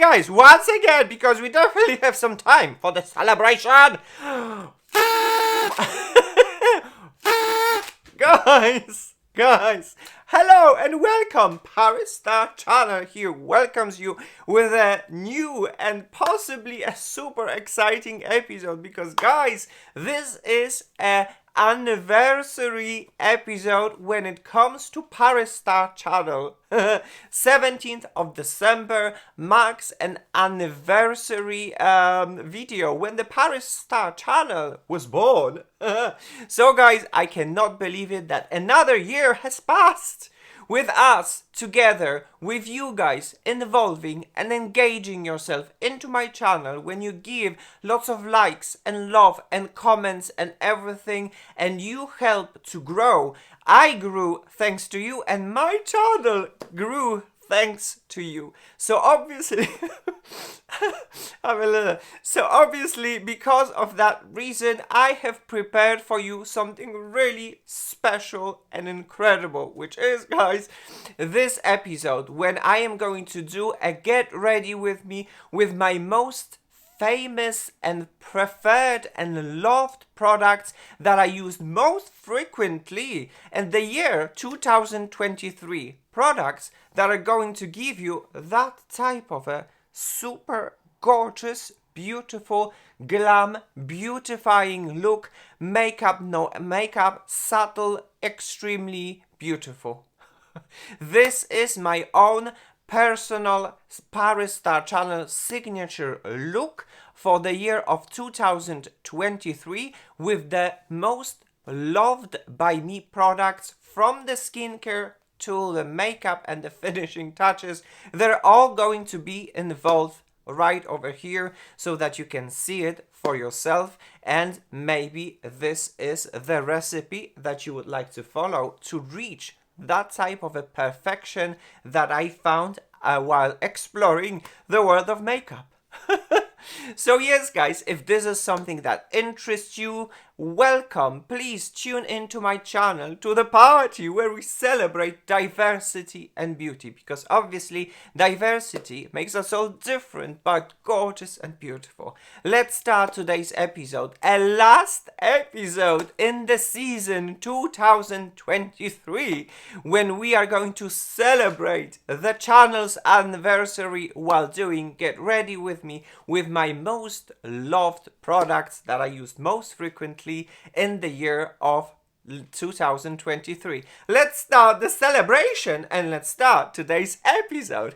guys, once again, because we definitely have some time for the celebration. Guys, hello and welcome. Paris Star Channel here welcomes you with a new and possibly a super exciting episode because, guys, this is a anniversary episode when it comes to Paris Star Channel. 17th of December marks an anniversary video when the Paris Star Channel was born. So guys, I cannot believe it that another year has passed with us together, with you guys involving and engaging yourself into my channel when you give lots of likes and love and comments and everything, and you help to grow. I grew thanks to you and my channel grew thanks to you. So obviously because of that reason, I have prepared for you something really special and incredible, which is, guys, this episode when I am going to do a get ready with me with my most famous and preferred and loved products that I used most frequently in the year 2023. Products that are going to give you that type of a super gorgeous, beautiful, glam, beautifying look. Makeup, no makeup, subtle, extremely beautiful. This is my own personal Paris Star Channel signature look for the year of 2023 with the most loved by me products, from the skincare to the makeup and the finishing touches. They're all going to be involved right over here so that you can see it for yourself, and maybe this is the recipe that you would like to follow to reach that type of a perfection that I found while exploring the world of makeup. So yes, guys, if this is something that interests you, welcome. Please tune into my channel to the party where we celebrate diversity and beauty, because obviously diversity makes us all different but gorgeous and beautiful. Let's start today's episode, a last episode in the season 2023, when we are going to celebrate the channel's anniversary while doing Get Ready With Me with my most loved products that I used most frequently in the year of 2023. Let's start the celebration and let's start today's episode.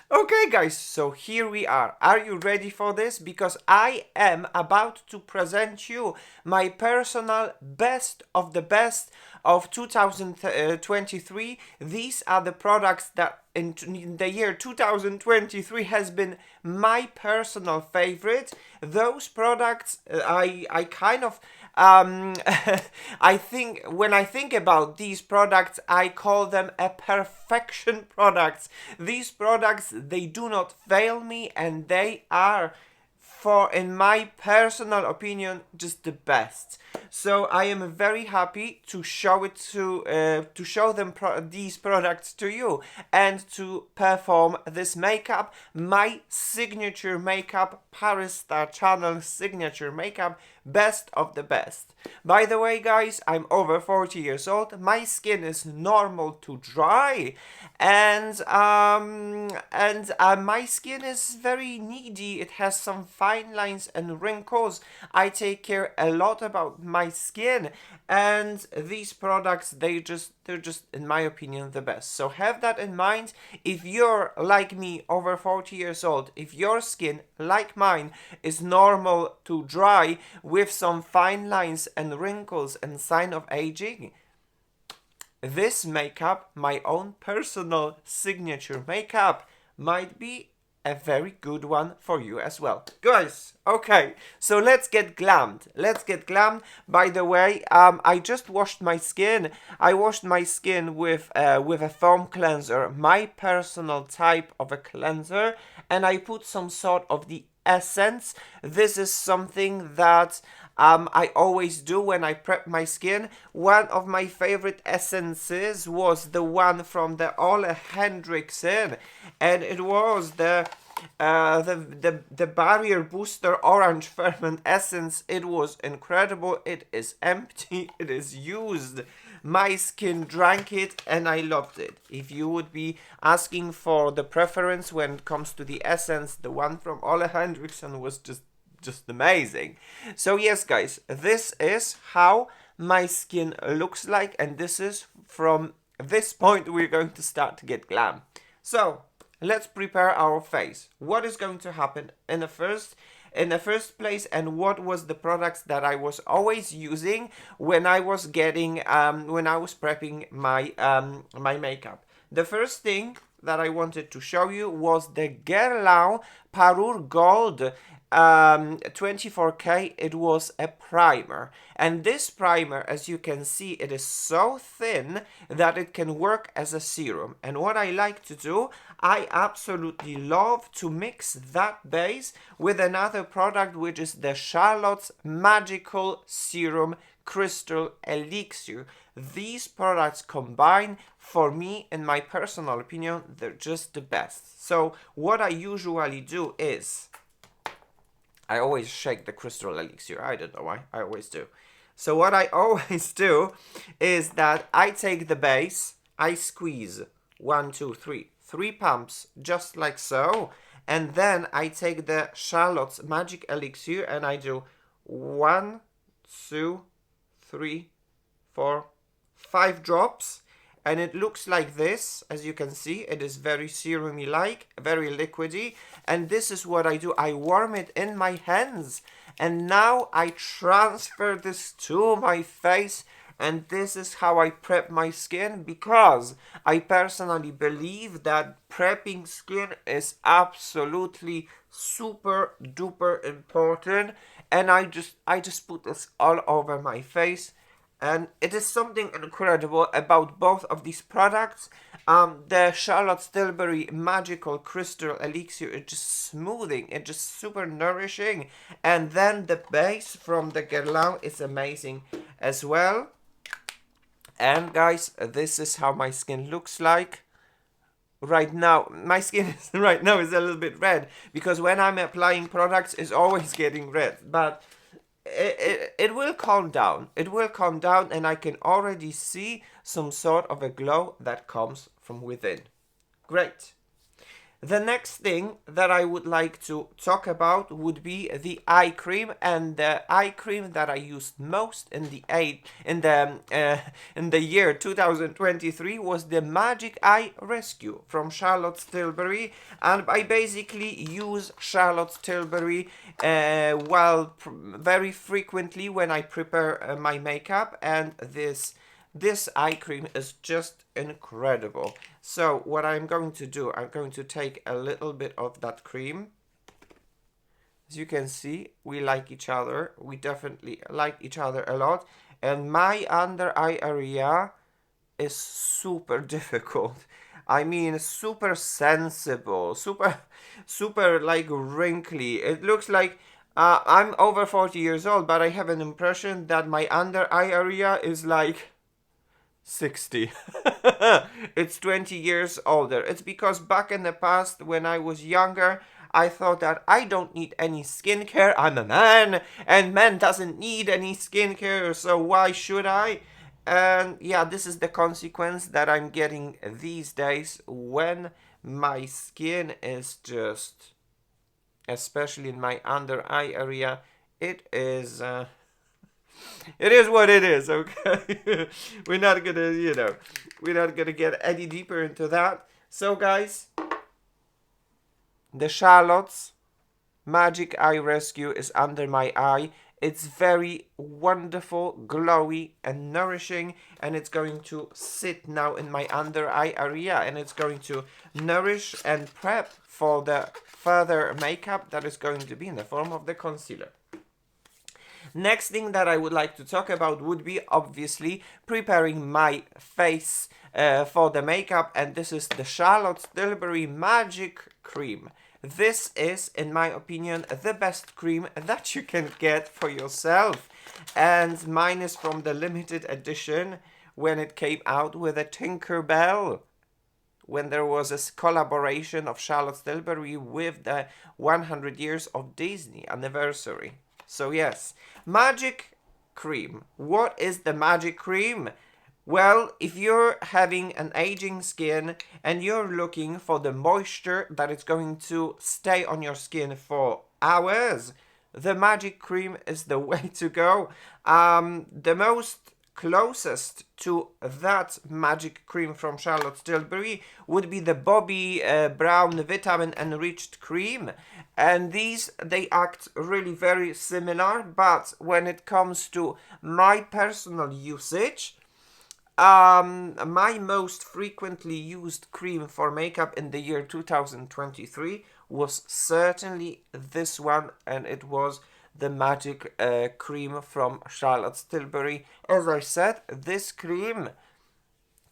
Okay, guys, so here we are. Are you ready for this? Because I am about to present you my personal best of the best of 2023. These are the products that in the year 2023 has been my personal favorite. Those products I kind of I think when I think about these products, I call them a perfection products. These products, they do not fail me, and they are, for in my personal opinion, just the best. So I am very happy to show it to show them these products to you and to perform this makeup, my signature makeup, Paris Star Channel signature makeup, best of the best. By the way, guys, I'm over 40 years old. My skin is normal to dry, and my skin is very needy. It has some fine lines and wrinkles. I take care a lot about my skin, and these products, they're just in my opinion the best. So have that in mind. If you're like me, over 40 years old, if your skin like mine is normal to dry with some fine lines and wrinkles and sign of aging, this makeup, my own personal signature makeup, might be a very good one for you as well. Guys, okay, so let's get glammed. Let's get glammed. By the way, I just washed my skin. I washed my skin with a foam cleanser, my personal type of a cleanser, and I put some sort of the essence. This is something that I always do when I prep my skin. One of my favorite essences was the one from the Ole Henriksen, and it was the barrier booster orange ferment essence. It was incredible. It is empty. It is used. My skin drank it and I loved it. If you would be asking for the preference when it comes to the essence, the one from Ole Henriksen was just amazing. So yes, guys, this is how my skin looks like, and this is from this point we're going to start to get glam. So let's prepare our face. What is going to happen in the first place, and what was the products that I was always using when I was getting when I was prepping my my makeup. The first thing that I wanted to show you was the Guerlain Parure Gold 24K. It was a primer, and this primer, as you can see, it is so thin that it can work as a serum. And what I like to do, I absolutely love to mix that base with another product, which is the Charlotte's Magical Serum Crystal Elixir. These products combine, for me, in my personal opinion, they're just the best. So what I usually do is I always shake the crystal elixir. I don't know why. I always do. So what I always do is that I take the base, I squeeze 1, 2, 3, 3 pumps, just like so. And then I take the Charlotte's Magic Elixir and I do 1, 2, 3, 4, 5 drops. And it looks like this. As you can see, it is very serum-like, very liquidy. And this is what I do. I warm it in my hands. And now I transfer this to my face. And this is how I prep my skin, because I personally believe that prepping skin is absolutely super duper important. And I just put this all over my face. And it is something incredible about both of these products. The Charlotte Tilbury Magical Crystal Elixir is just smoothing, it's just super nourishing. And then the base from the Guerlain is amazing as well. And guys, this is how my skin looks like right now. My skin is right now is a little bit red, because when I'm applying products, it's always getting red. But it will calm down. It will calm down, and I can already see some sort of a glow that comes from within. Great. The next thing that I would like to talk about would be the eye cream, and the eye cream that I used most in the year 2023 was the Magic Eye Rescue from Charlotte Tilbury. And I basically use Charlotte Tilbury very frequently when I prepare my makeup, and this eye cream is just incredible. So what I'm going to do, I'm going to take a little bit of that cream. As you can see, we like each other. We definitely like each other a lot. And my under eye area is super difficult. I mean, super sensible, super like wrinkly. It looks like I'm over 40 years old, but I have an impression that my under eye area is like 60. It's 20 years older. It's because back in the past, when I was younger, I thought that I don't need any skincare. I'm a man, and man doesn't need any skincare, so why should I? And yeah, this is the consequence that I'm getting these days when my skin is just, especially in my under eye area, it is what it is, okay? We're not gonna get any deeper into that. So guys, the Charlotte's Magic Eye Rescue is under my eye, It's very wonderful, glowy and nourishing, and it's going to sit now in my under eye area, and it's going to nourish and prep for the further makeup that is going to be in the form of the concealer. Next thing that I would like to talk about would be obviously preparing my face for the makeup, and this is the Charlotte Tilbury Magic Cream. This is, in my opinion, the best cream that you can get for yourself, and mine is from the limited edition when it came out with a Tinkerbell, when there was a collaboration of Charlotte Tilbury with the 100 years of Disney anniversary. So yes, Magic Cream. What is the Magic Cream? Well, if you're having an aging skin and you're looking for the moisture that is going to stay on your skin for hours, the Magic Cream is the way to go. The most closest to that Magic Cream from Charlotte Tilbury would be the Bobbi Brown Vitamin Enriched Cream, and these, they act really very similar, but when it comes to my personal usage, my most frequently used cream for makeup in the year 2023 was certainly this one, and it was the Magic Cream from Charlotte Tilbury. As I said, this cream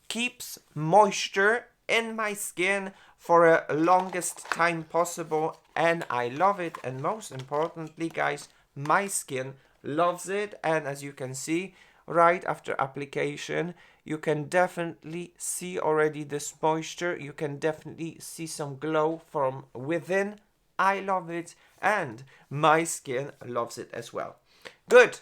keeps moisture in my skin for a longest time possible, and I love it, and most importantly, guys, my skin loves it. And as you can see, right after application, you can definitely see already this moisture. You can definitely see some glow from within. I love it, and my skin loves it as well. Good.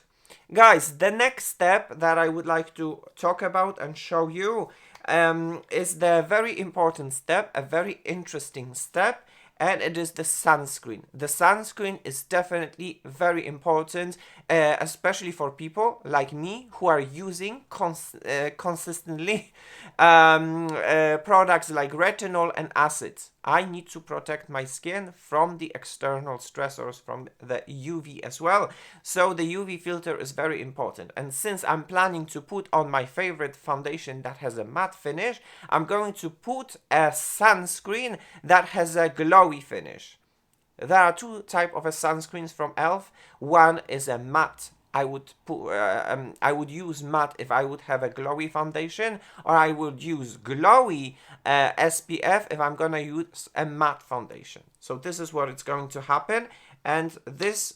Guys, the next step that I would like to talk about and show you is the very important step, a very interesting step, and it is the sunscreen. The sunscreen is definitely very important, especially for people like me who are using consistently products like retinol and acids. I need to protect my skin from the external stressors, from the UV as well. So the UV filter is very important. And since I'm planning to put on my favorite foundation that has a matte finish, I'm going to put a sunscreen that has a glowy finish. There are two types of sunscreens from e.l.f. One is a matte. I would use matte if I would have a glowy foundation, or I would use glowy SPF if I'm gonna use a matte foundation. So this is what it's going to happen, and this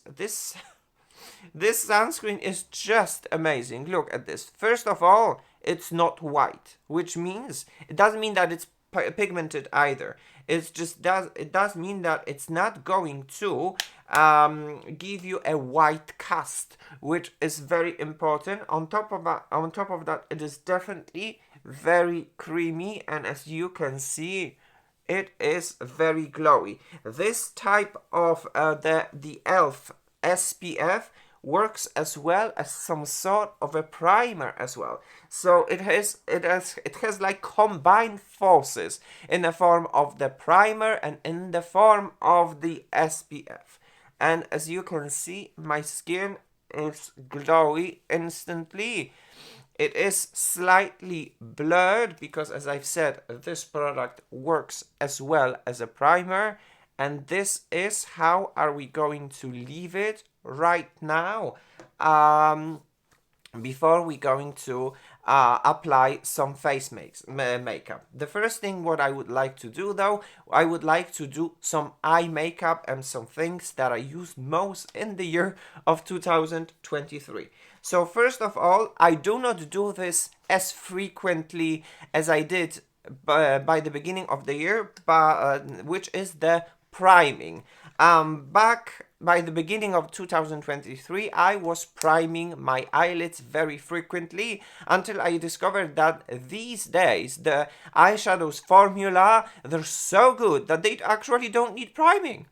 sunscreen is just amazing. Look at this. First of all, it's not white, which means it doesn't mean that it's pigmented either. It does mean that it's not going to give you a white cast, which is very important. On top of that, it is definitely very creamy, and as you can see, it is very glowy. This type of the e.l.f. SPF works as well as some sort of a primer as well. So it has like combined forces in the form of the primer and in the form of the SPF. And as you can see, my skin is glowy instantly. It is slightly blurred because, as I've said, this product works as well as a primer. And this is how are we going to leave it right now, before we're going to apply some face makeup. The first thing what I would like to do, though, I would like to do some eye makeup and some things that I used most in the year of 2023. So first of all, I do not do this as frequently as I did by the beginning of the year, which is the priming. Back by the beginning of 2023, I was priming my eyelids very frequently until I discovered that these days the eyeshadows formula, they're so good that they actually don't need priming.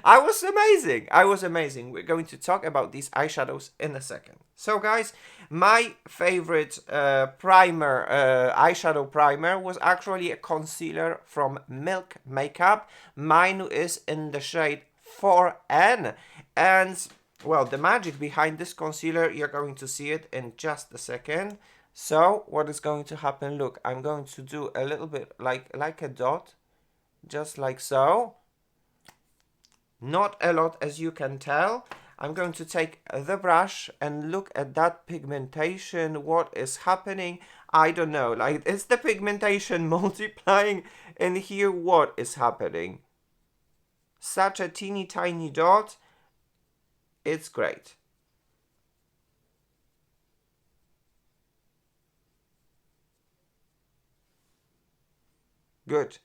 I was amazing. We're going to talk about these eyeshadows in a second. So guys, my favorite eyeshadow primer was actually a concealer from Milk Makeup. Mine is in the shade 4N, and well, the magic behind this concealer, you're going to see it in just a second. So what is going to happen? Look, I'm going to do a little bit like a dot, just like so. Not a lot, as you can tell. I'm going to take the brush and look at that pigmentation. What is happening? I don't know. Like, is the pigmentation multiplying? And here, what is happening? Such a teeny tiny dot. It's great. Good.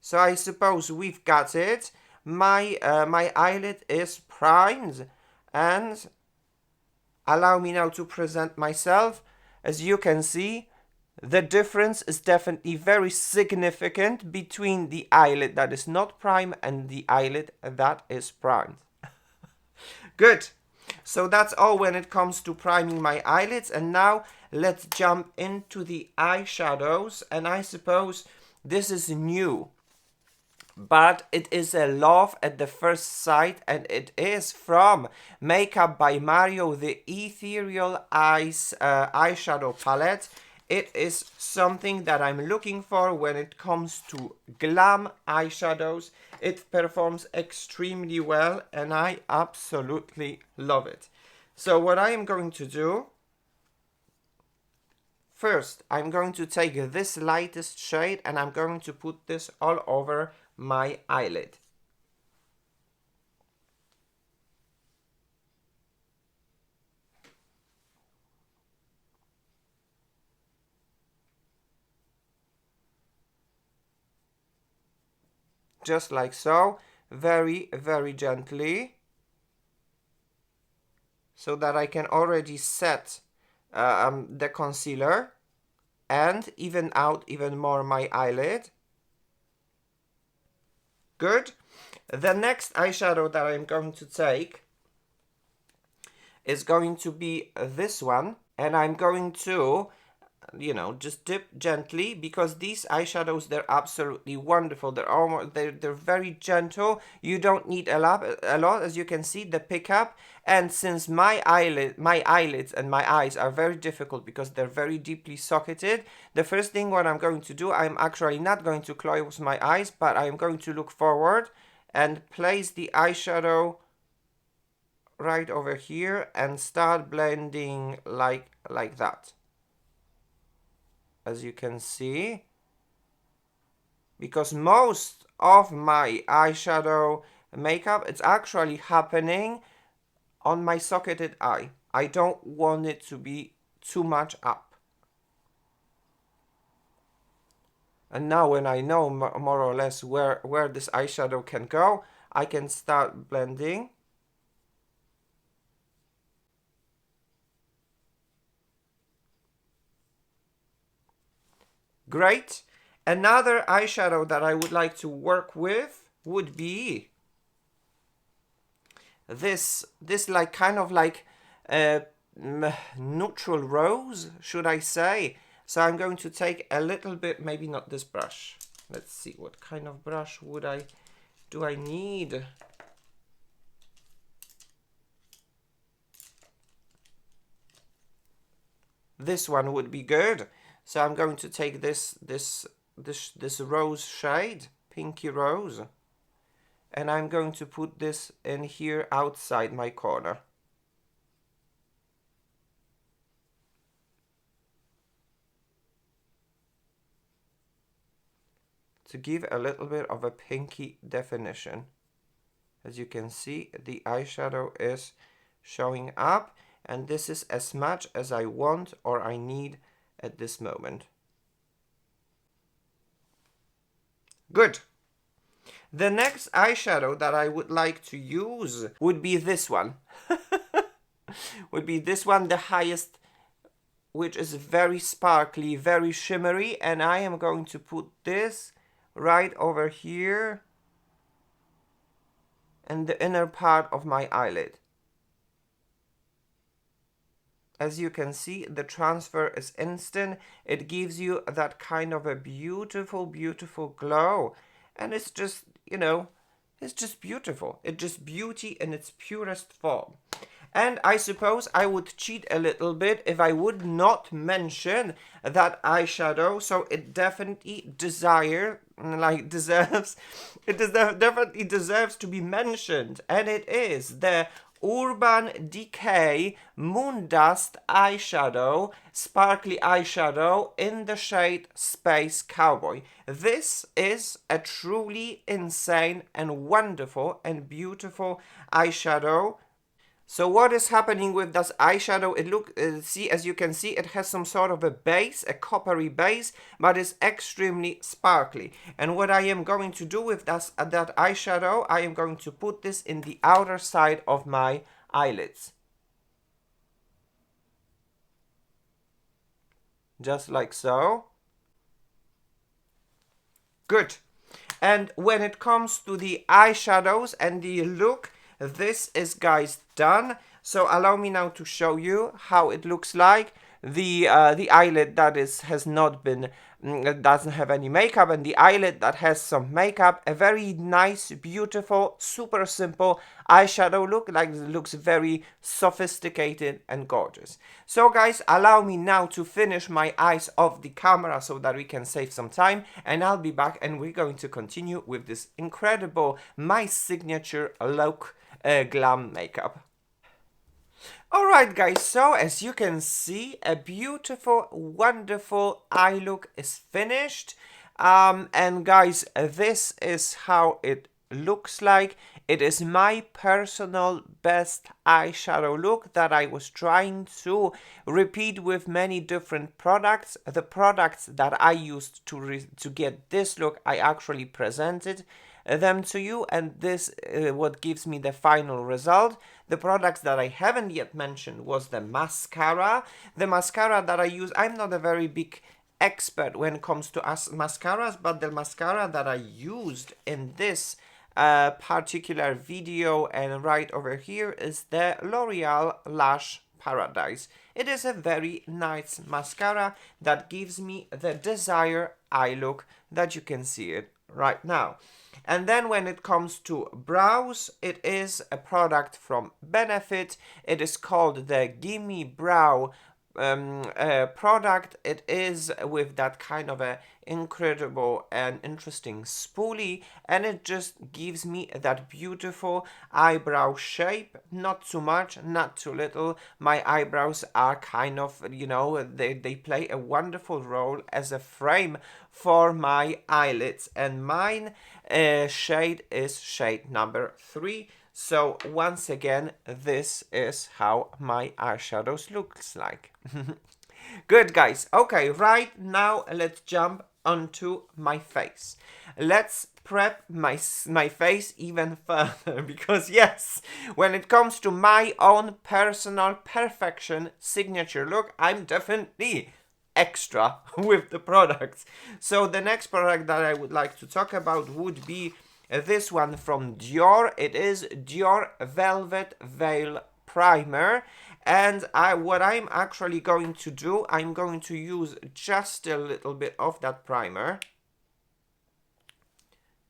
So I suppose we've got it. My eyelid is primed, and allow me now to present myself. As you can see, the difference is definitely very significant between the eyelid that is not primed and the eyelid that is primed. Good. So that's all when it comes to priming my eyelids. And now let's jump into the eyeshadows. And I suppose this is new, but it is a love at the first sight, and it is from Makeup by Mario, the Ethereal Eyes eyeshadow palette. It is something that I'm looking for when it comes to glam eyeshadows. It performs extremely well, and I absolutely love it. So what I am going to do, first, I'm going to take this lightest shade and I'm going to put this all over my eyelid. Just like so, very, very gently, so that I can already set the concealer and even out even more my eyelid. Good. The next eyeshadow that I'm going to take is going to be this one, and I'm going to, you know, just dip gently, because these eyeshadows, they're absolutely wonderful. They're very gentle. You don't need a lot, as you can see, the pickup. And since my eyelids and my eyes are very difficult because they're very deeply socketed, the first thing what I'm going to do, I'm actually not going to close my eyes, but I'm going to look forward and place the eyeshadow right over here and start blending like that. As you can see, because most of my eyeshadow makeup, it's actually happening on my socketed eye. I don't want it to be too much up. And now when I know more or less where this eyeshadow can go, I can start blending. Great. Another eyeshadow that I would like to work with would be this like kind of like neutral rose, should I say. So I'm going to take a little bit, maybe not this brush. Let's see, what kind of brush do I need? This one would be good. So I'm going to take this rose shade, pinky rose, and I'm going to put this in here outside my corner. To give a little bit of a pinky definition. As you can see, the eyeshadow is showing up, and this is as much as I want or I need at this moment. Good. The next eyeshadow that I would like to use would be this one. Would be this one, the highest, which is very sparkly, very shimmery, and I am going to put this right over here in the inner part of my eyelid. As you can see, the transfer is instant. It gives you that kind of a beautiful, beautiful glow. And it's just, you know, it's just beautiful. It's just beauty in its purest form. And I suppose I would cheat a little bit if I would not mention that eyeshadow. So it definitely definitely deserves to be mentioned. And it is the Urban Decay Moondust eyeshadow, sparkly eyeshadow in the shade Space Cowboy. This is a truly insane and wonderful and beautiful eyeshadow. So what is happening with this eyeshadow? See, as you can see, it has some sort of a base, a coppery base, but it's extremely sparkly. And what I am going to do with that eyeshadow, I am going to put this in the outer side of my eyelids. Just like so. Good. And when it comes to the eyeshadows and the look, this is, guys, done. So allow me now to show you how it looks like. The eyelid that has not been doesn't have any makeup, and the eyelid that has some makeup. A very nice, beautiful, super simple eyeshadow look. Like, it looks very sophisticated and gorgeous. So guys, allow me now to finish my eyes off the camera so that we can save some time, and I'll be back and we're going to continue with this incredible, my signature look glam makeup. Alright guys, so as you can see, a beautiful, wonderful eye look is finished. And guys, this is how it looks like. It is my personal best eyeshadow look that I was trying to repeat with many different products. The products that I used to get this look, I actually presented them to you, and this what gives me the final result. The products that I haven't yet mentioned was the mascara. The mascara that I use, I'm not a very big expert when it comes to mascaras, but the mascara that I used in this particular video and right over here is the L'Oreal Lash Paradise. It is a very nice mascara that gives me the desired eye look that you can see it right now. And then when it comes to brows, it is a product from Benefit. It is called the Gimme Brow product. It is with that kind of a incredible and interesting spoolie, and it just gives me that beautiful eyebrow shape. Not too much, not too little. My eyebrows are kind of, you know, they play a wonderful role as a frame for my eyelids, and mine shade is shade number 3. So once again, this is how my eyeshadows looks like. Good guys. Okay, right now let's jump onto my face. Let's prep my face even further, because yes, when it comes to my own personal perfection signature look, I'm definitely extra with the products. So the next product that I would like to talk about would be this one from Dior. It is Dior Velvet Veil Primer. And what I'm actually going to do, I'm going to use just a little bit of that primer.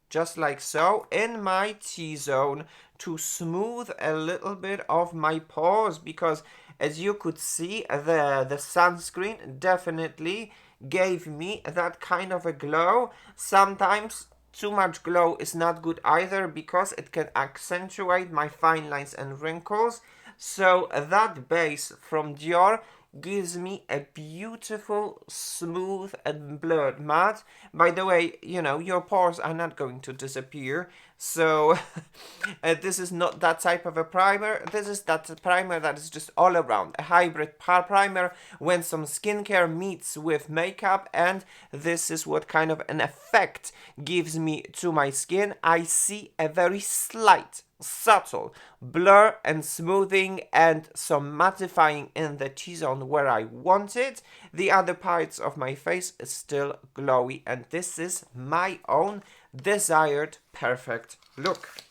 Just like so, in my T-zone to smooth a little bit of my pores, because as you could see, the sunscreen definitely gave me that kind of a glow. Sometimes too much glow is not good either, because it can accentuate my fine lines and wrinkles. So that base from Dior gives me a beautiful, smooth and blurred matte. By the way, you know, your pores are not going to disappear. So this is not that type of a primer. This is that primer that is just all around. A hybrid primer when some skincare meets with makeup, and this is what kind of an effect gives me to my skin. I see a very slight, subtle blur and smoothing and some mattifying in the T-zone where I want it. The other parts of my face is still glowy, and this is my own desired perfect look.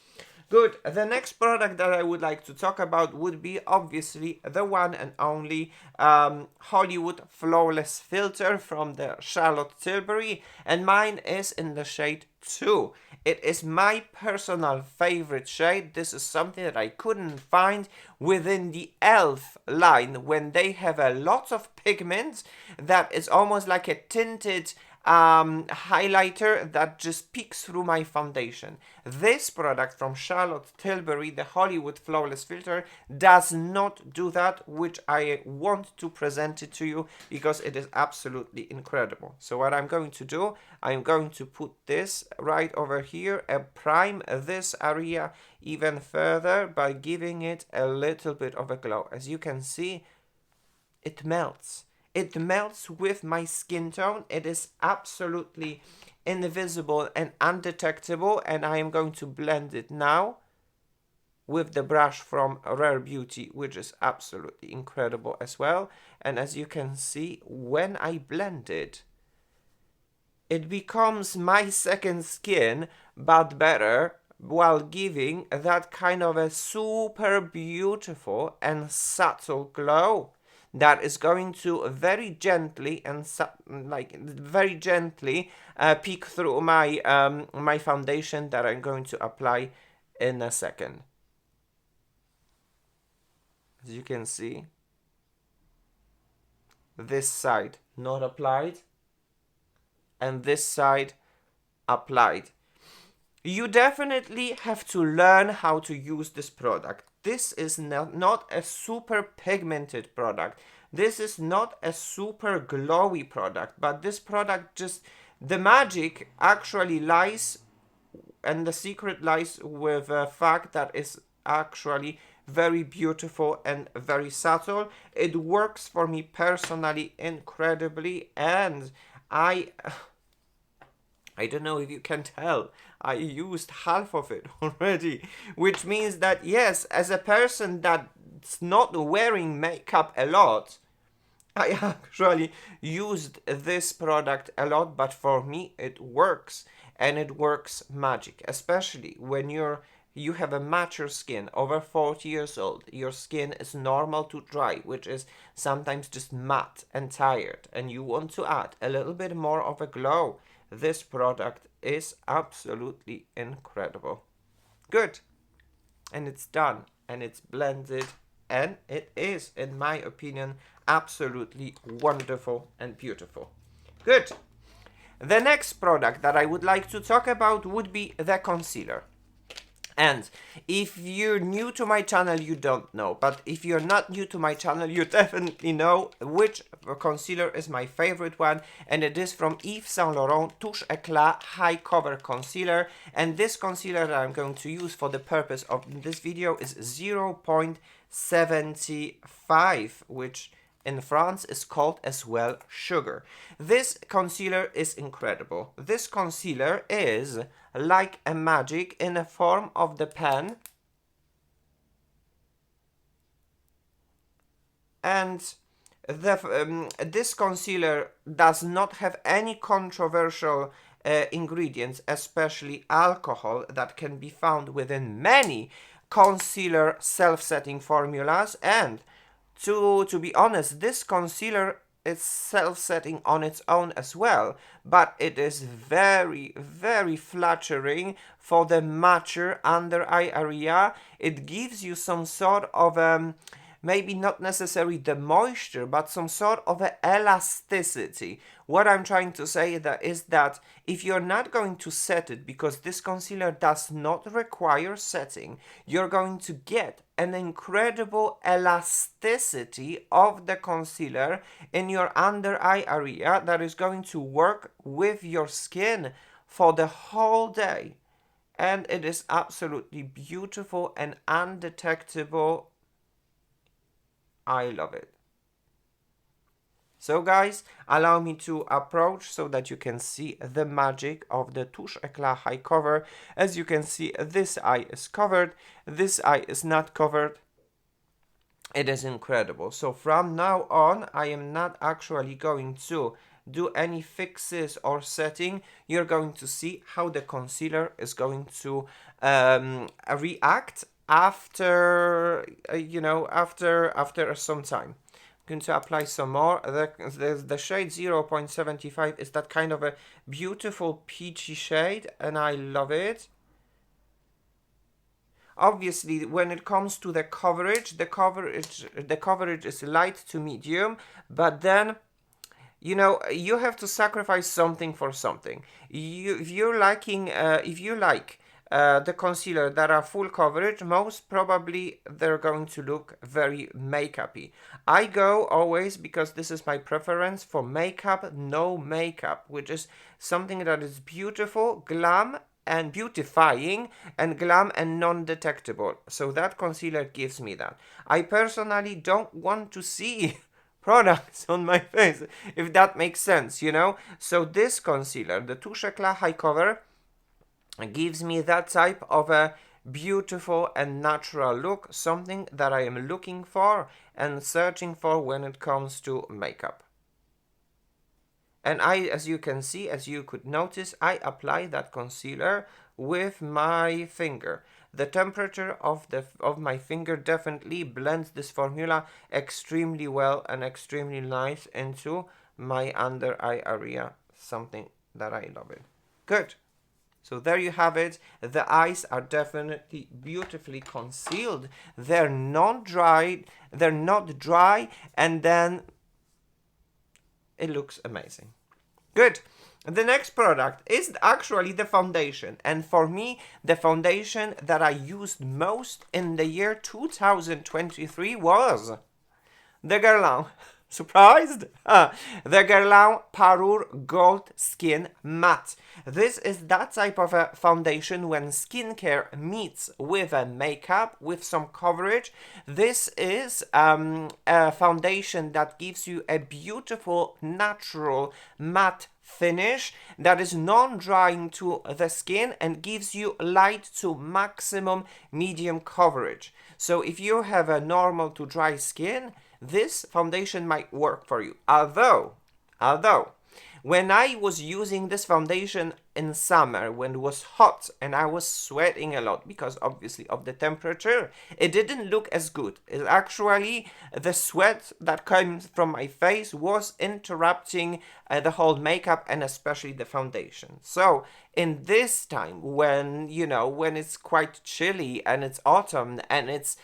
Good. The next product that I would like to talk about would be obviously the one and only Hollywood Flawless Filter from the Charlotte Tilbury, and mine is in the shade 2. It is my personal favorite shade. This is something that I couldn't find within the e.l.f. line when they have a lot of pigment that is almost like a tinted highlighter that just peeks through my foundation. This product from Charlotte Tilbury, the Hollywood Flawless Filter, does not do that, which I want to present it to you because it is absolutely incredible. So what I'm going to do, I'm going to put this right over here and prime this area even further by giving it a little bit of a glow. As you can see, it melts. It melts with my skin tone. It is absolutely invisible and undetectable, and I am going to blend it now with the brush from Rare Beauty, which is absolutely incredible as well. And as you can see, when I blend it, it becomes my second skin, but better, while giving that kind of a super beautiful and subtle glow that is going to very gently and peek through my my foundation that I'm going to apply in a second. As you can see, this side not applied and this side applied. You definitely have to learn how to use this product. This is not a super pigmented product. This is not a super glowy product, but this product just, the magic actually lies, and the secret lies with the fact that it's actually very beautiful and very subtle. It works for me personally incredibly, and I don't know if you can tell, I used half of it already, which means that yes, as a person that's not wearing makeup a lot, I actually used this product a lot, but for me it works, and it works magic, especially when you have a mature skin, over 40 years old. Your skin is normal to dry, which is sometimes just matte and tired, and you want to add a little bit more of a glow. This product is absolutely incredible. Good. And it's done, and it's blended, and it is, in my opinion, absolutely wonderful and beautiful. Good. The next product that I would like to talk about would be the concealer. And if you're new to my channel, you don't know. But if you're not new to my channel, you definitely know which concealer is my favorite one. And it is from Yves Saint Laurent Touche Eclat High Cover Concealer. And this concealer that I'm going to use for the purpose of this video is 0.75, which in France is called as well sugar. This concealer is incredible. This concealer is like a magic in the form of the pen. And this concealer does not have any controversial ingredients, especially alcohol, that can be found within many concealer self-setting formulas. And to be honest, this concealer is self-setting on its own as well, but it is very, very flattering for the mature under eye area. It gives you some sort of maybe not necessarily the moisture, but some sort of elasticity. What I'm trying to say is that if you're not going to set it, because this concealer does not require setting, you're going to get an incredible elasticity of the concealer in your under eye area that is going to work with your skin for the whole day. And it is absolutely beautiful and undetectable. I love it. So guys, allow me to approach so that you can see the magic of the Touche Eclat High Cover. As you can see, this eye is covered, this eye is not covered. It is incredible. So from now on, I am not actually going to do any fixes or setting, you're going to see how the concealer is going to react after after some time. I'm going to apply some more. The shade 0.75 is that kind of a beautiful peachy shade, and I love it. Obviously, when it comes to the coverage is light to medium, but then you have to sacrifice something for something. If you like the concealer that are full coverage, most probably they're going to look very makeup-y. I go always, because this is my preference, for makeup, no makeup, which is something that is beautiful, glam, and beautifying, and glam and non-detectable. So that concealer gives me that. I personally don't want to see products on my face, if that makes sense, So this concealer, the Touche Eclat High Cover, gives me that type of a beautiful and natural look, something that I am looking for and searching for when it comes to makeup. And as you can see, as you could notice, I apply that concealer with my finger. The temperature of my finger definitely blends this formula extremely well and extremely nice into my under eye area. Something that I love it. Good. So there you have it. The eyes are definitely beautifully concealed. They're not dry, and then it looks amazing. Good. The next product is actually the foundation. And for me, the foundation that I used most in the year 2023 was the Guerlain. Surprised? The Guerlain Parure Gold Skin Matte. This is that type of a foundation when skincare meets with a makeup, with some coverage. This is a foundation that gives you a beautiful, natural, matte finish that is non-drying to the skin and gives you light to maximum medium coverage. So if you have a normal to dry skin, this foundation might work for you. Although, when I was using this foundation in summer, when it was hot and I was sweating a lot because obviously of the temperature, it didn't look as good. It actually, the sweat that comes from my face was interrupting the whole makeup and especially the foundation. So in this time when it's quite chilly and it's autumn and it's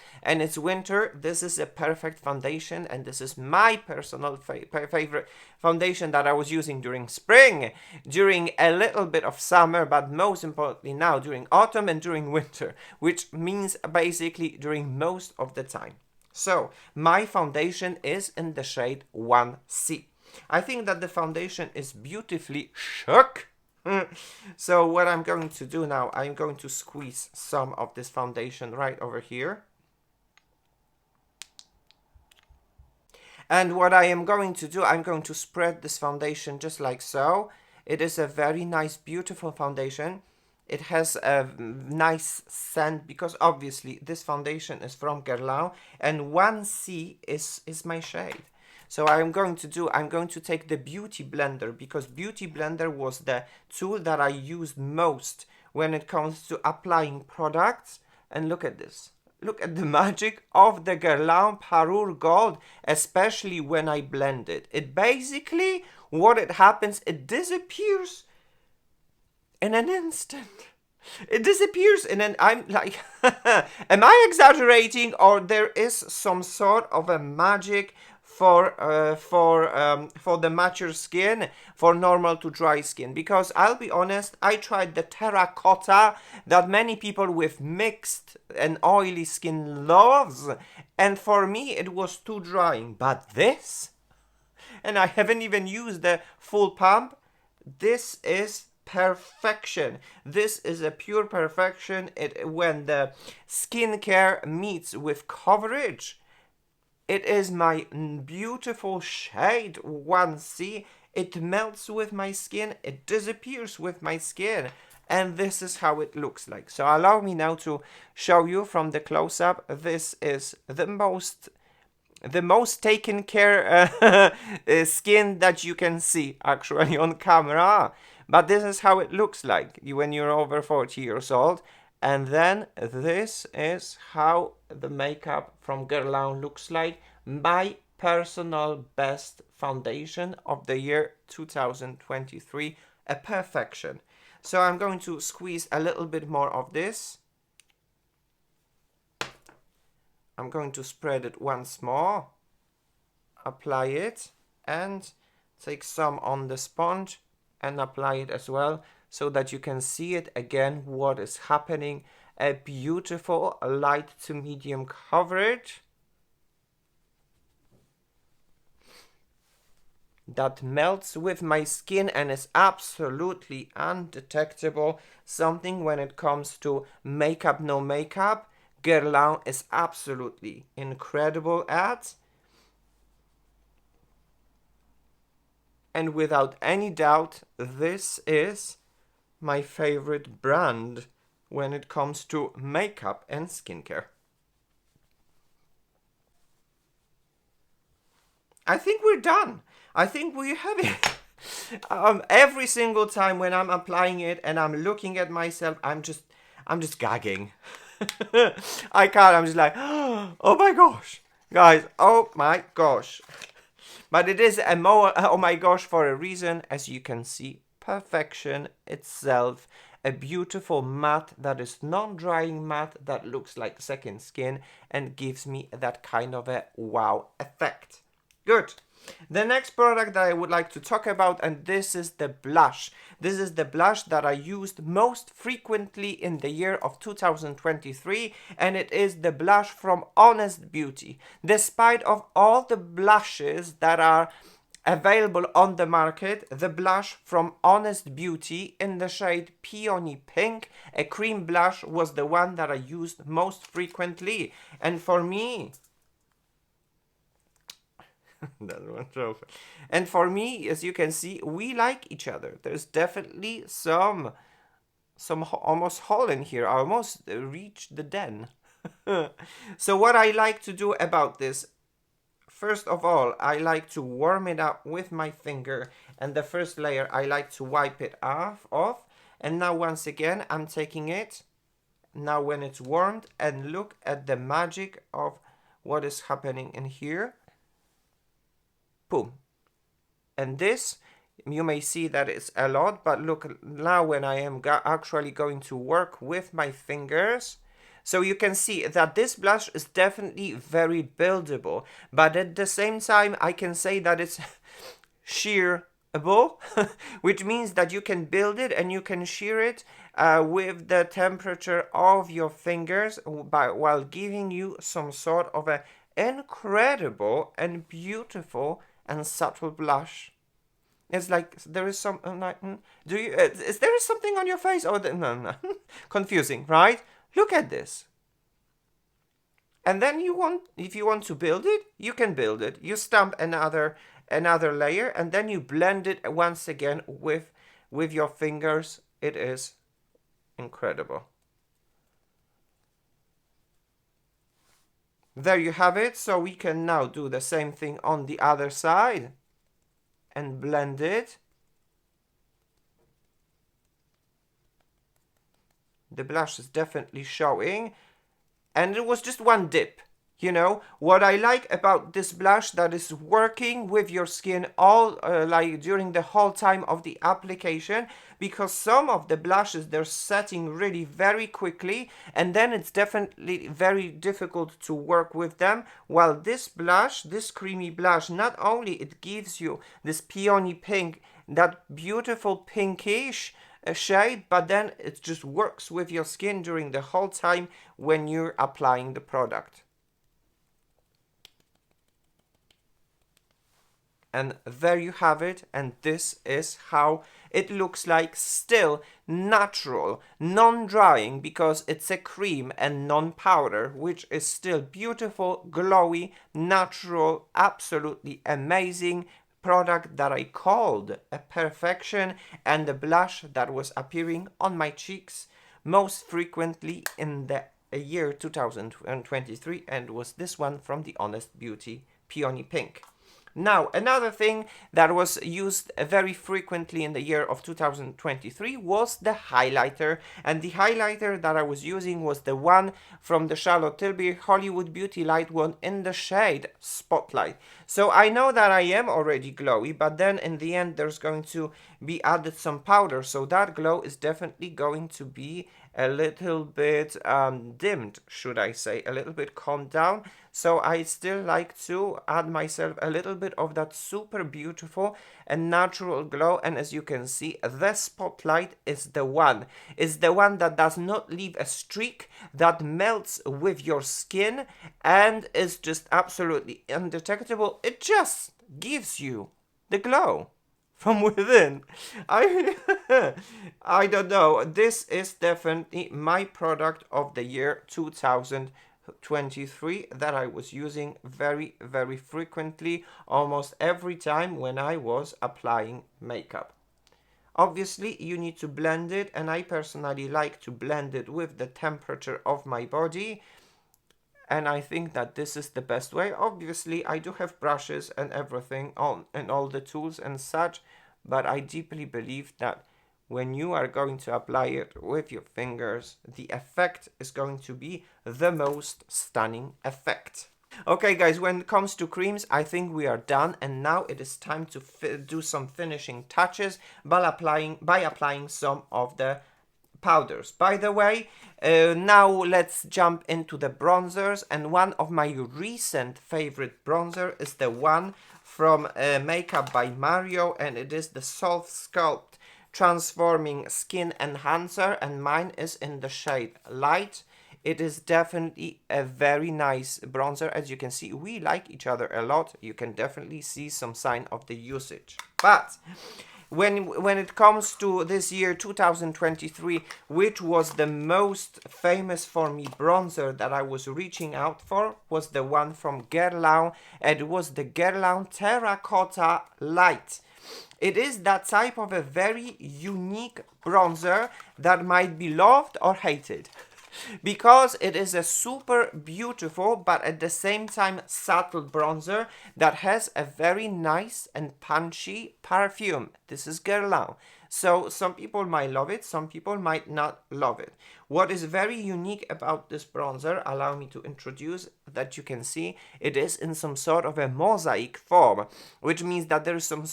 winter, this is a perfect foundation, and this is my personal favorite foundation that I was using during spring, during a little bit of summer, but most importantly now during autumn and during winter, which means basically during most of the time. So my foundation is in the shade 1C. I think that the foundation is beautifully shook. So what I'm going to do now, I'm going to squeeze some of this foundation right over here. And what I am going to do, I'm going to spread this foundation just like so. It is a very nice, beautiful foundation. It has a nice scent because obviously this foundation is from Guerlain and 1C is my shade. So I'm going to take the Beauty Blender, because Beauty Blender was the tool that I used most when it comes to applying products. And look at this. Look at the magic of the Guerlain Parure Gold, especially when I blend it. It basically, what it happens, it disappears in an instant. It disappears I'm like, am I exaggerating, or there is some sort of a magic for the mature skin, for normal to dry skin? Because I'll be honest, I tried the terracotta that many people with mixed and oily skin loves, and for me it was too drying. But this, and I haven't even used the full pump, this is perfection. This is a pure perfection. When the skincare meets with coverage, it is my beautiful shade 1C. It melts with my skin, it disappears with my skin, and this is how it looks like. So allow me now to show you from the close-up. This is the most the most taken care skin that you can see actually on camera. But this is how it looks like when you're over 40 years old. And then this is how the makeup from Guerlain looks like. My personal best foundation of the year 2023. A perfection. So I'm going to squeeze a little bit more of this. I'm going to spread it once more, apply it, and take some on the sponge and apply it as well, so that you can see it again what is happening. A beautiful light to medium coverage that melts with my skin and is absolutely undetectable. Something when it comes to makeup, no makeup, Guerlain is absolutely incredible at. And without any doubt, this is my favorite brand when it comes to makeup and skincare. I think we're done. I think we have it. Every single time when I'm applying it and I'm looking at myself, I'm just gagging. I can't. I'm just like, oh my gosh, guys. Oh my gosh. But it is a oh my gosh for a reason, as you can see. Perfection itself. A beautiful matte that is non-drying matte that looks like second skin and gives me that kind of a wow effect. Good. The next product that I would like to talk about, and this is the blush. This is the blush that I used most frequently in the year of 2023, and it is the blush from Honest Beauty. Despite of all the blushes that are available on the market, the blush from Honest Beauty in the shade Peony Pink, a cream blush, was the one that I used most frequently. And for me, that's one trophy. And for me, as you can see, we like each other. There's definitely some almost hole in here. I almost reached the den. So what I like to do about this, first of all, I like to warm it up with my finger, and the first layer I like to wipe it off. And now once again, I'm taking it now when it's warmed, and look at the magic of what is happening in here. Boom. And this, you may see that it's a lot, but look now when I am actually going to work with my fingers. So you can see that this blush is definitely very buildable, but at the same time I can say that it's shearable, which means that you can build it and you can shear it with the temperature of your fingers, while giving you some sort of a incredible and beautiful and subtle blush. It's like there is some is there something on your face? Oh, no. Confusing, right? Look at this. And then if you want to build it, you can build it. You stamp another layer, and then you blend it once again with your fingers. It is incredible. There you have it. So we can now do the same thing on the other side and blend it. The blush is definitely showing, and it was just one dip. You know what I like about this blush, that is working with your skin all like during the whole time of the application, because some of the blushes, they're setting really very quickly, and then it's definitely very difficult to work with them. While this blush, this creamy blush, not only it gives you this peony pink, that beautiful pinkish shade, but then it just works with your skin during the whole time when you're applying the product. And there you have it, and this is how it looks like, still natural, non-drying, because it's a cream and non-powder, which is still beautiful, glowy, natural, absolutely amazing product that I called a perfection, and the blush that was appearing on my cheeks most frequently in the year 2023, and was this one from the Honest Beauty peony pink. Now, another thing that was used very frequently in the year of 2023 was the highlighter. And the highlighter that I was using was the one from the Charlotte Tilbury Hollywood Beauty Light one in the shade Spotlight. So I know that I am already glowy, but then in the end there's going to be added some powder. So that glow is definitely going to be a little bit dimmed, should I say, a little bit calmed down. So I still like to add myself a little bit of that super beautiful and natural glow. And as you can see, the Spotlight is the one. It's the one that does not leave a streak, that melts with your skin and is just absolutely undetectable. It just gives you the glow from within. I don't know. This is definitely my product of the year 2023 that I was using very, very frequently, almost every time when I was applying makeup. Obviously, you need to blend it, and I personally like to blend it with the temperature of my body. And I think that this is the best way. Obviously, I do have brushes and everything on and all the tools and such, but I deeply believe that when you are going to apply it with your fingers, the effect is going to be the most stunning effect. Okay guys, when it comes to creams, I think we are done, and now it is time to do some finishing touches by applying some of the powders. By the way, now let's jump into the bronzers, and one of my recent favorite bronzer is the one from Makeup by Mario, and it is the Soft Sculpt Transforming Skin Enhancer, and mine is in the shade Light. It is definitely a very nice bronzer. As you can see, we like each other a lot. You can definitely see some sign of the usage. But when it comes to this year 2023, which was the most famous for me bronzer that I was reaching out for, was the one from Guerlain, and it was the Guerlain Terracotta Light. It is that type of a very unique bronzer that might be loved or hated, because it is a super beautiful but at the same time subtle bronzer that has a very nice and punchy perfume. This is Guerlain. So some people might love it, some people might not love it. What is very unique about this bronzer, allow me to introduce, that you can see, it is in some sort of a mosaic form, which means that there is some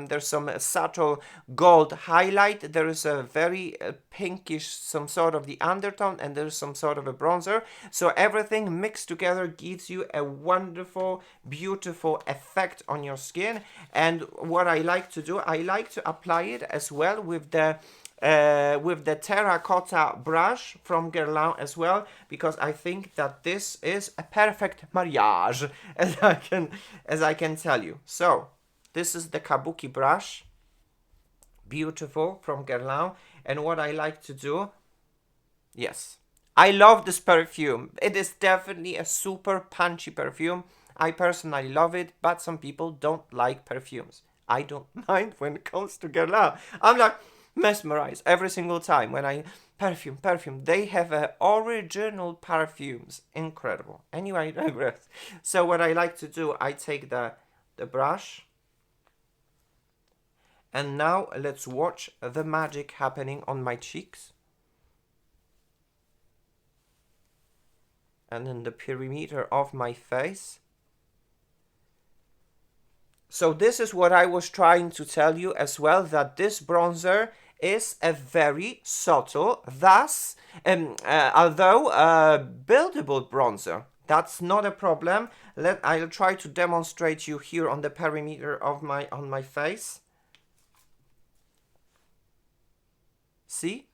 there's some subtle gold highlight, there is a very pinkish, some sort of the undertone, and there's some sort of a bronzer. So everything mixed together gives you a wonderful, beautiful effect on your skin. And what I like to do, I like to apply it as well with the terracotta brush from Guerlain as well, because I think that this is a perfect mariage, as I can tell you. So this is the kabuki brush, beautiful, from Guerlain. And what I like to do, yes, I love this perfume. It is definitely a super punchy perfume. I personally love it, but some people don't like perfumes. I don't mind when it comes to Guerlain. I'm like mesmerized every single time when I perfume. They have original perfumes, incredible. Anyway, I digress. So what I like to do, I take the brush, and now let's watch the magic happening on my cheeks and in the perimeter of my face. So this is what I was trying to tell you as well, that this bronzer is a very subtle, thus, although buildable bronzer. That's not a problem. I'll try to demonstrate you here on the perimeter of my face. See?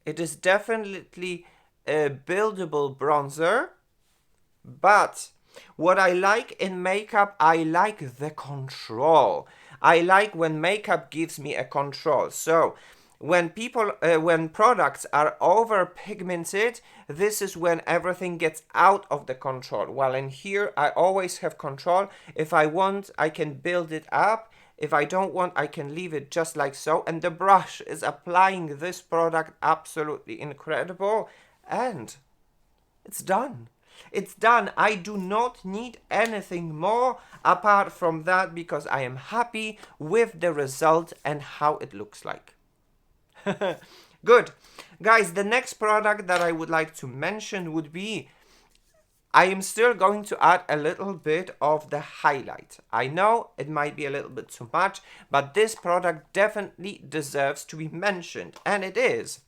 It is definitely a buildable bronzer, but what I like in makeup, I like the control. I like when makeup gives me a control. So when products are over pigmented, this is when everything gets out of the control. While in here, I always have control. If I want, I can build it up. If I don't want, I can leave it just like so. And the brush is applying this product absolutely incredible. And it's done. It's done. I do not need anything more apart from that because I am happy with the result and how it looks like. Good. Guys, the next product that I would like to mention would be, I am still going to add a little bit of the highlight. I know it might be a little bit too much, but this product definitely deserves to be mentioned, and it is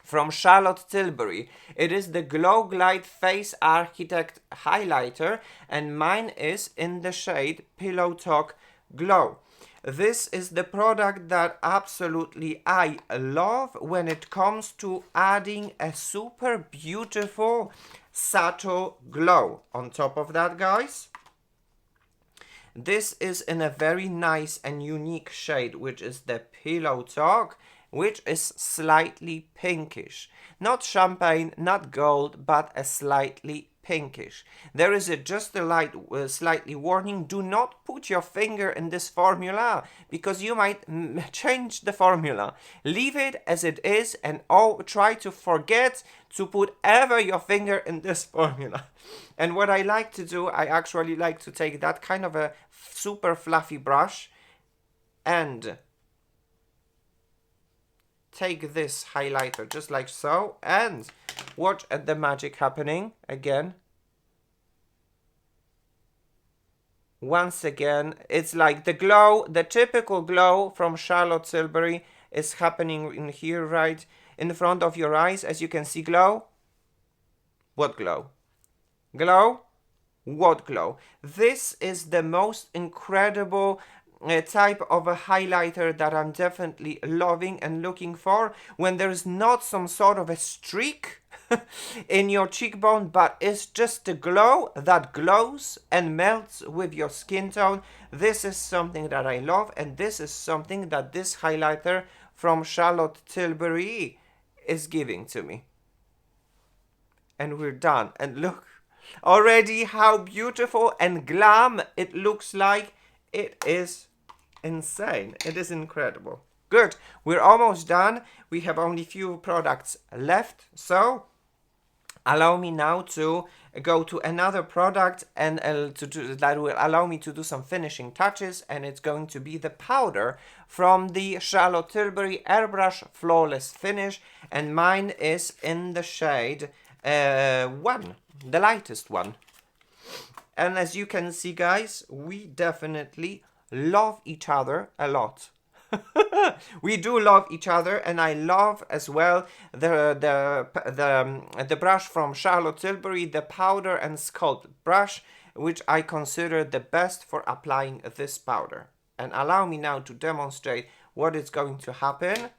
from Charlotte Tilbury. It is the Glow Glide Face Architect Highlighter, and mine is in the shade Pillow Talk Glow. This is the product that absolutely I love when it comes to adding a super beautiful subtle glow. On top of that, guys, this is in a very nice and unique shade, which is the Pillow Talk, which is slightly pinkish. Not champagne, not gold, but a slightly pinkish. There is just a light, slightly warning. Do not put your finger in this formula because you might change the formula. Leave it as it is and try to forget to put ever your finger in this formula. And what I like to do, I actually like to take that kind of a super fluffy brush and take this highlighter just like so and watch at the magic happening again. Once again, it's like the glow, the typical glow from Charlotte Tilbury is happening in here, right in front of your eyes. As you can see, glow. What glow? Glow? What glow? This is the most incredible type of a highlighter that I'm definitely loving and looking for, when there's not some sort of a streak in your cheekbone, but it's just a glow that glows and melts with your skin tone. This is something that I love, and this is something that this highlighter from Charlotte Tilbury is giving to me. And we're done. And look already how beautiful and glam it looks like. It is insane. It is incredible. Good. We're almost done. We have only few products left. So allow me now to go to another product and that will allow me to do some finishing touches, and it's going to be the powder from the Charlotte Tilbury Airbrush Flawless Finish, and mine is in the shade 1, the lightest one. And as you can see, guys, we definitely love each other a lot. We do love each other, and I love as well the brush from Charlotte Tilbury, the powder and sculpt brush, which I consider the best for applying this powder. And allow me now to demonstrate what is going to happen,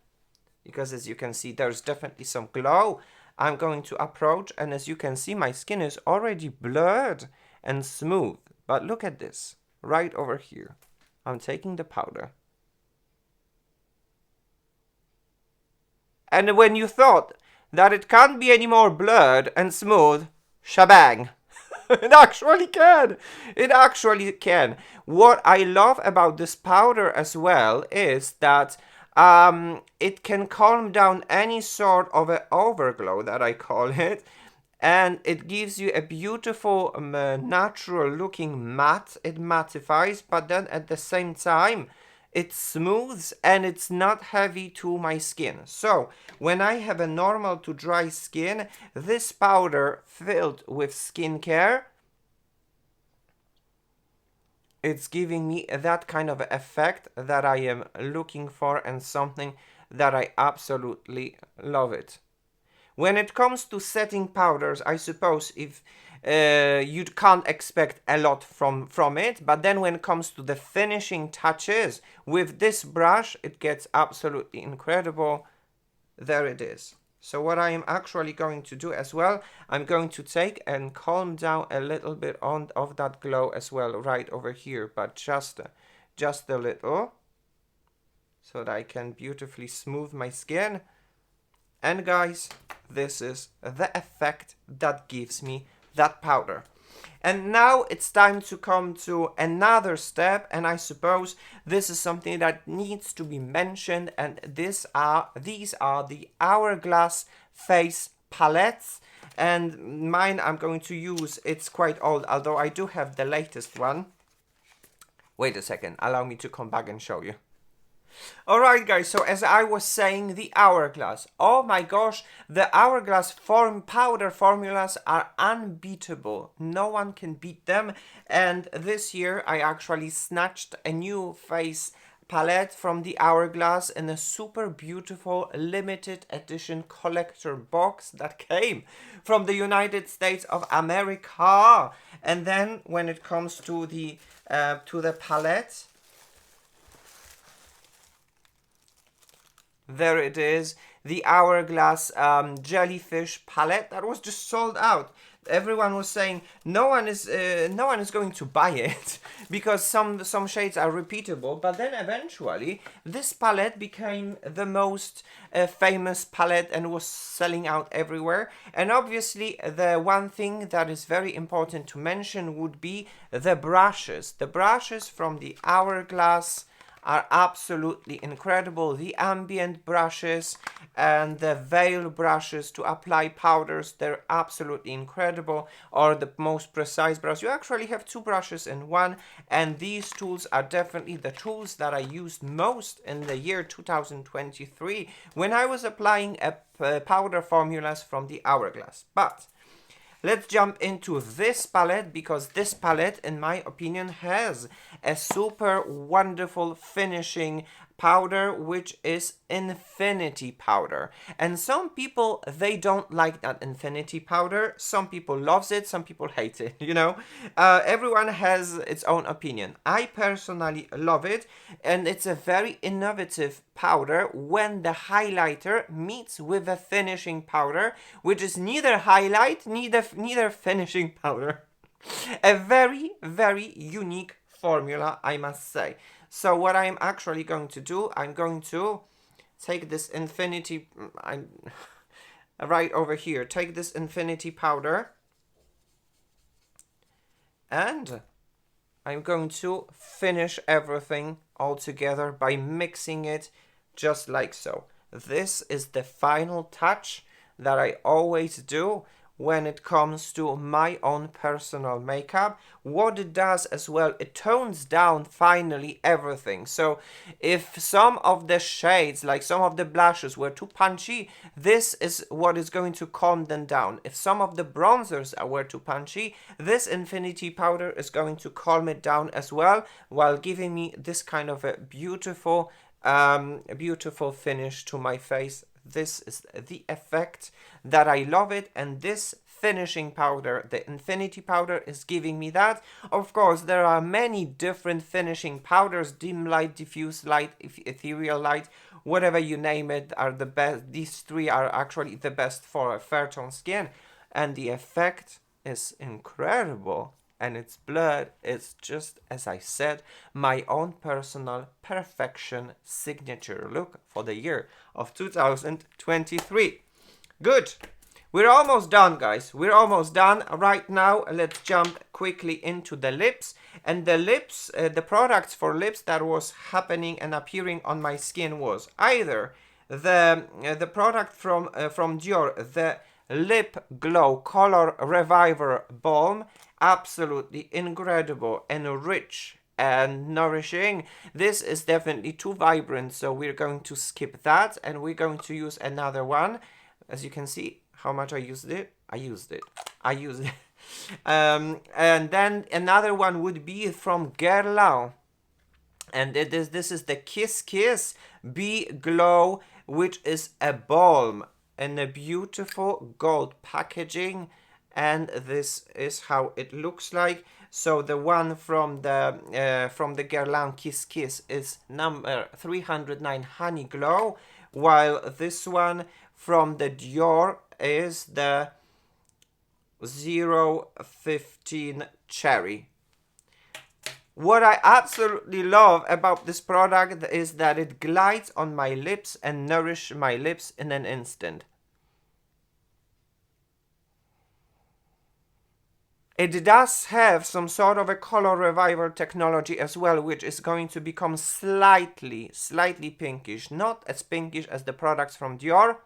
because as you can see, there's definitely some glow. I'm going to approach, and as you can see, my skin is already blurred and smooth. But look at this, right over here. I'm taking the powder. And when you thought that it can't be any more blurred and smooth, shabang. It actually can. It actually can. What I love about this powder as well is that it can calm down any sort of an overglow, that I call it. And it gives you a beautiful, natural looking matte. It mattifies, but then at the same time, it smooths and it's not heavy to my skin. So when I have a normal to dry skin, this powder filled with skincare, it's giving me that kind of effect that I am looking for, and something that I absolutely love it. When it comes to setting powders, I suppose if you can't expect a lot from it, but then when it comes to the finishing touches with this brush, it gets absolutely incredible. There it is. So what I am actually going to do as well, I'm going to take and calm down a little bit of that glow as well, right over here, but just a little, so that I can beautifully smooth my skin. And guys, this is the effect that gives me that powder. And now it's time to come to another step, and I suppose this is something that needs to be mentioned, and these are the Hourglass Face palettes, and mine I'm going to use, it's quite old, although I do have the latest one. Wait a second, allow me to come back and show you. Alright guys, so as I was saying, the hourglass. Oh my gosh, the hourglass powder formulas are unbeatable. No one can beat them. And this year I actually snatched a new face palette from the hourglass in a super beautiful limited edition collector box that came from the United States of America. And then when it comes to the palette, there it is, the hourglass jellyfish palette that was just sold out. Everyone was saying no one is going to buy it because some shades are repeatable. But then eventually this palette became the most famous palette and was selling out everywhere. And obviously the one thing that is very important to mention would be the brushes. The brushes from the hourglass are absolutely incredible. The ambient brushes and the veil brushes to apply powders, they're absolutely incredible. Or the most precise brush. You actually have two brushes in one, and these tools are definitely the tools that I used most in the year 2023 when I was applying powder formulas from the hourglass. But let's jump into this palette, because this palette, in my opinion, has a super wonderful finishing powder, which is infinity powder. And some people, they don't like that infinity powder. Some people loves it, some people hate it, you know. Everyone has its own opinion. I personally love it, and it's a very innovative powder when the highlighter meets with a finishing powder, which is neither highlight, neither finishing powder. A very, very unique formula, I must say. So what I'm actually going to do, I'm going to take this infinity, I'm right over here, take this infinity powder, and I'm going to finish everything all together by mixing it just like so. This is the final touch that I always do when it comes to my own personal makeup. What it does as well, it tones down finally everything. So if some of the shades, like some of the blushes, were too punchy, this is what is going to calm them down. If some of the bronzers were too punchy, this infinity powder is going to calm it down as well, while giving me this kind of a beautiful finish to my face. This is the effect that I love it, and this finishing powder, the infinity powder, is giving me that. Of course, there are many different finishing powders, dim light, diffuse light, ethereal light, whatever you name it, are the best. These three are actually the best for a fair tone skin, and the effect is incredible. And its blood is, just as I said, my own personal perfection signature look for the year of 2023. Good. We're almost done, guys. We're almost done. Right now, let's jump quickly into the lips. And the lips, the products for lips that was happening and appearing on my skin was either the product from Dior, the Lip Glow Color Reviver Balm, absolutely incredible and rich and nourishing. This is definitely too vibrant, so we're going to skip that, and we're going to use another one. As you can see how much I used it. And then another one would be from Guerlain, and this is the Kiss Kiss Be Glow, which is a balm in a beautiful gold packaging, and this is how it looks like. So the one from the Guerlain Kiss Kiss is number 309 Honey Glow, while this one from the Dior is the 015 Cherry. What I absolutely love about this product is that it glides on my lips and nourishes my lips in an instant. It does have some sort of a color reviver technology as well, which is going to become slightly pinkish. Not as pinkish as the products from Dior,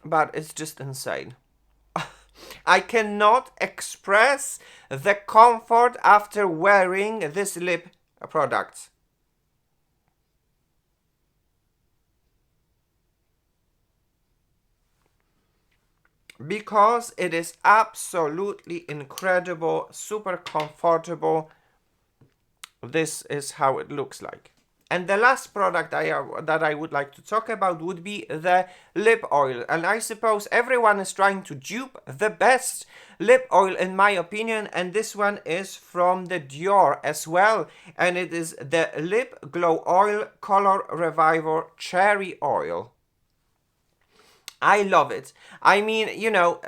but it's just insane. I cannot express the comfort after wearing this lip product. Because it is absolutely incredible, super comfortable. This is how it looks like. And the last product that I would like to talk about would be the lip oil. And I suppose everyone is trying to dupe the best lip oil in my opinion. And this one is from the Dior as well. And it is the Lip Glow Oil Color Reviver Cherry Oil. I love it. I mean, you know,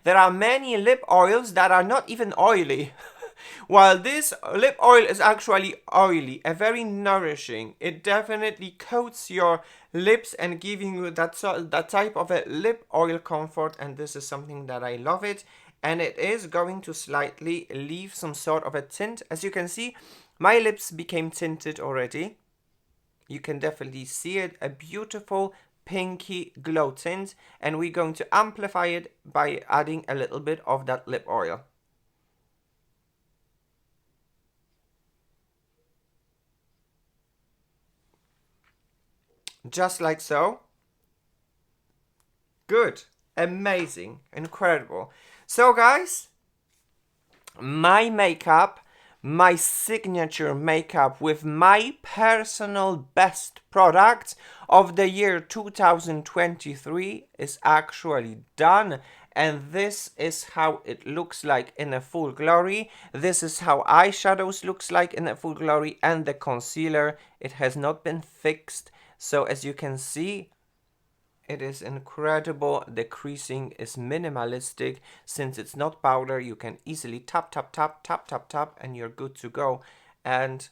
there are many lip oils that are not even oily. While this lip oil is actually oily and very nourishing. It definitely coats your lips and giving you that type of a lip oil comfort, and this is something that I love it. And it is going to slightly leave some sort of a tint. As you can see, my lips became tinted already. You can definitely see it, a beautiful pinky glow tint, and we're going to amplify it by adding a little bit of that lip oil. Just like so. Good. Amazing. Incredible. So guys, my makeup, my signature makeup with my personal best product of the year 2023 is actually done. And this is how it looks like in a full glory. This is how eyeshadows looks like in a full glory. And the concealer, it has not been fixed. So as you can see, it is incredible. The creasing is minimalistic. Since it's not powder, you can easily tap, tap, tap, tap, tap, tap, and you're good to go. And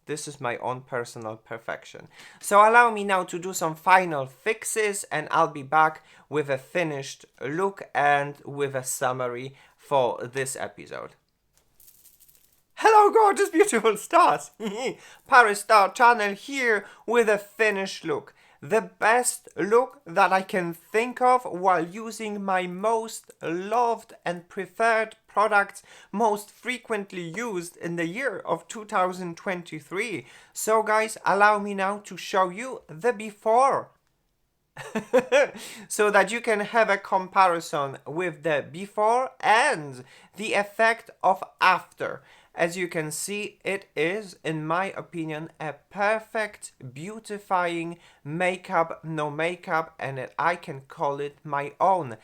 this is my own personal perfection. So allow me now to do some final fixes, and I'll be back with a finished look and with a summary for this episode. Hello gorgeous beautiful stars! Paris Star Channel here with a finished look. The best look that I can think of while using my most loved and preferred products most frequently used in the year of 2023. So guys, allow me now to show you the before. So that you can have a comparison with the before and the effect of after. As you can see, it is, in my opinion, a perfect beautifying makeup, no makeup, and I can call it my own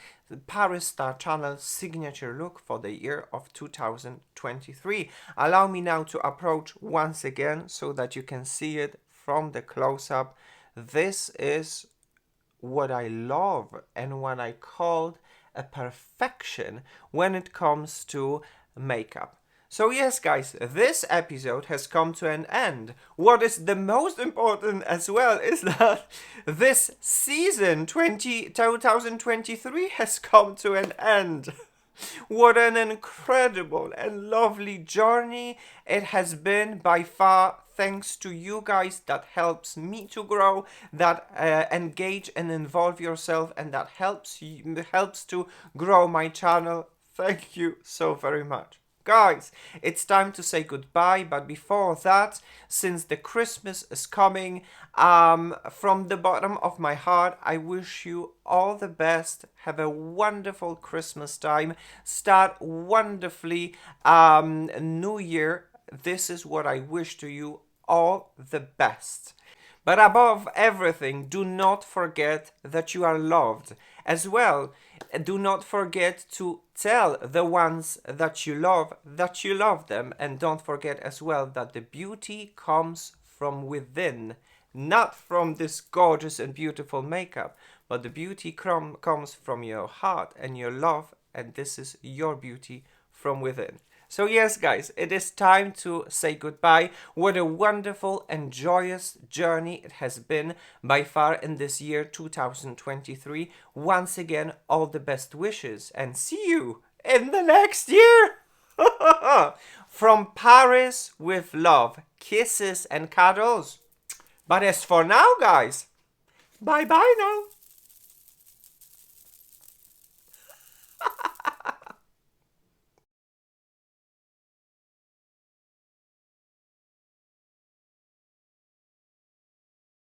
Paris Star Channel signature look for the year of 2023. Allow me now to approach once again so that you can see it from the close-up. This is what I love and what I called a perfection when it comes to makeup. So yes guys, this episode has come to an end. What is the most important as well is that this season 2023 has come to an end. What an incredible and lovely journey it has been by far, thanks to you guys that helps me to grow, that engage and involve yourself, and that helps to grow my channel. Thank you so very much. Guys, it's time to say goodbye, but before that, since the Christmas is coming, from the bottom of my heart, I wish you all the best. Have a wonderful Christmas time. Start wonderfully New Year. This is what I wish to you, all the best. But above everything, do not forget that you are loved. As well, do not forget to tell the ones that you love them. And don't forget as well that the beauty comes from within, not from this gorgeous and beautiful makeup, but the beauty comes from your heart and your love, and this is your beauty from within. So yes guys, it is time to say goodbye. What a wonderful and joyous journey it has been by far in this year 2023. Once again, all the best wishes and see you in the next year. From Paris with love, kisses and cuddles. But as for now guys, bye bye now.